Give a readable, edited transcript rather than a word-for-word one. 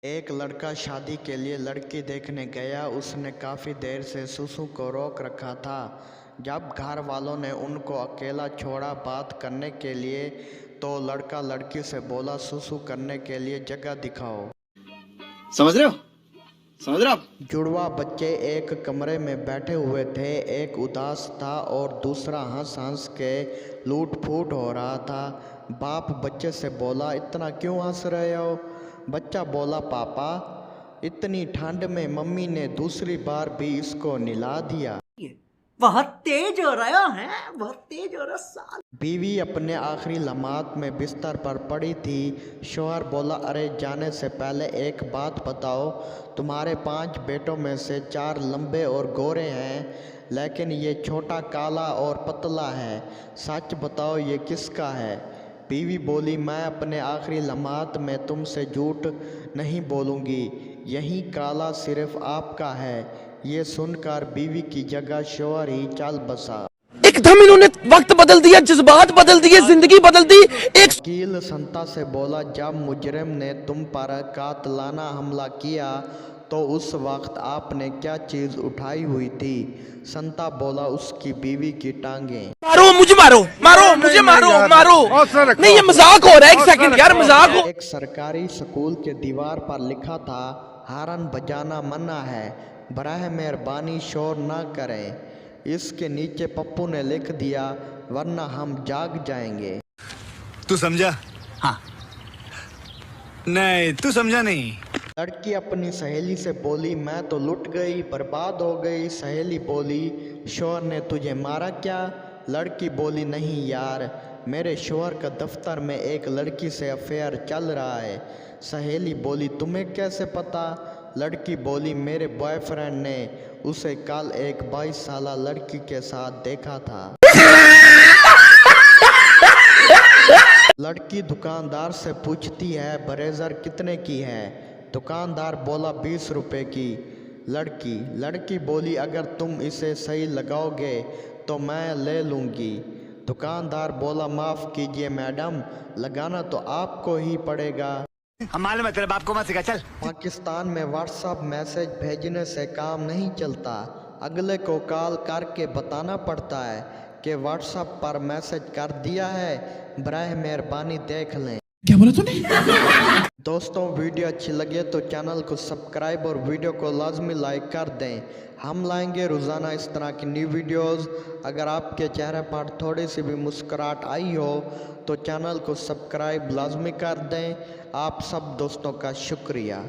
एक लड़का शादी के लिए लड़की देखने गया। उसने काफ़ी देर से सुसु को रोक रखा था। जब घर वालों ने उनको अकेला छोड़ा बात करने के लिए तो लड़का लड़की से बोला, सुसु करने के लिए जगह दिखाओ। समझ रहे हो? समझ रहे हो आप? जुड़वा बच्चे एक कमरे में बैठे हुए थे। एक उदास था और दूसरा हंस हंस के लूट फूट हो रहा था। बाप बच्चे से बोला, इतना क्यों हंस रहे हो? बच्चा बोला, पापा इतनी ठंड में मम्मी ने दूसरी बार भी इसको निला दिया। बहुत तेज हो रहा है, बहुत तेज हो रहा साल। बीवी अपने आखिरी लम्हात में बिस्तर पर पड़ी थी। शौहर बोला, अरे जाने से पहले एक बात बताओ, तुम्हारे 5 बेटों में से 4 लंबे और गोरे हैं, लेकिन ये छोटा काला और पतला है। सच बताओ ये किसका है? बीवी बोली, मैं अपने आखिरी लम्हात में तुमसे झूठ नहीं बोलूँगी, यही काला सिर्फ आपका है। ये सुनकर बीवी की जगह शौहर ही चल बसा। एकदम इन्होंने वक्त बदल दिया, जज्बात बदल दिए, जिंदगी बदल दी। एक वकील संता से बोला, जब मुजरिम ने तुम पर कातलाना हमला किया तो उस वक्त आपने क्या चीज उठाई हुई थी? संता बोला, उसकी बीवी की टांगें। मारो मुझे, मारो मारो मुझे, मारो मारो। नहीं ये मजाक हो रहा है, एक सेकंड यार, मजाक हो। एक सरकारी स्कूल के दीवार पर लिखा था, हारन बजाना मना है, बराह मेहरबानी शोर ना करें। इसके नीचे पप्पू ने लिख दिया, वरना हम जाग जाएंगे। तू समझा? हाँ। नहीं तू समझा नहीं। लड़की अपनी सहेली से बोली, मैं तो लुट गई, बर्बाद हो गई। सहेली बोली, शौहर ने तुझे मारा क्या? लड़की बोली, नहीं यार, मेरे शौहर का दफ्तर में एक लड़की से अफेयर चल रहा है। सहेली बोली, तुम्हें कैसे पता? लड़की बोली, मेरे बॉयफ्रेंड ने उसे कल एक 22 साला लड़की के साथ देखा था। लड़की दुकानदार से पूछती है, ब्रेजर कितने की है? दुकानदार बोला, 20 रुपए की। लड़की बोली, अगर तुम इसे सही लगाओगे तो मैं ले लूँगी। दुकानदार बोला, माफ़ कीजिए मैडम, लगाना तो आपको ही पड़ेगा। हम मालूम है तेरे बाप को मत सिखा, चल। पाकिस्तान में व्हाट्सएप मैसेज भेजने से काम नहीं चलता, अगले को कॉल करके बताना पड़ता है कि व्हाट्सएप पर मैसेज कर दिया है, बराह मेहरबानी देख लें। क्या बोला तूने? दोस्तों वीडियो अच्छी लगे तो चैनल को सब्सक्राइब और वीडियो को लाजमी लाइक कर दें। हम लाएंगे रोज़ाना इस तरह की न्यू वीडियोस। अगर आपके चेहरे पर थोड़ी सी भी मुस्कुराहट आई हो तो चैनल को सब्सक्राइब लाजमी कर दें। आप सब दोस्तों का शुक्रिया।